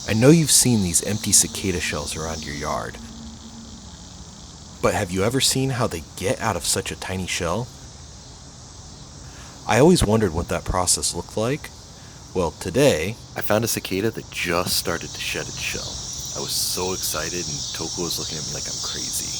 I know you've seen these empty cicada shells around your yard, but have you ever seen how they get out of such a tiny shell? I always wondered what that process looked like. Well, today, I found a cicada that just started to shed its shell. I was so excited, and Toko was looking at me like I'm crazy.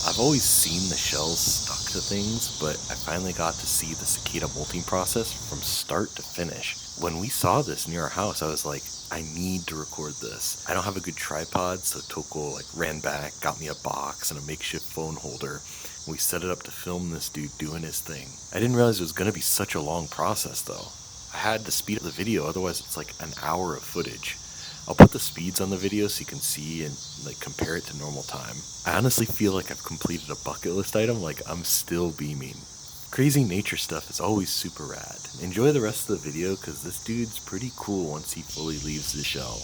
I've always seen the shells stuck to things, but I finally got to see the cicada molting process from start to finish. When we saw this near our house, I was like, I need to record this. I don't have a good tripod, so Toko ran back, got me a box and a makeshift phone holder. We set it up to film this dude doing his thing. I didn't realize it was going to be such a long process though. I had to speed up the video, otherwise it's like an hour of footage. I'll put the speeds on the video so you can see and compare it to normal time. I honestly feel like I've completed a bucket list item, like I'm still beaming. Crazy nature stuff is always super rad. Enjoy the rest of the video because this dude's pretty cool once he fully leaves the shell.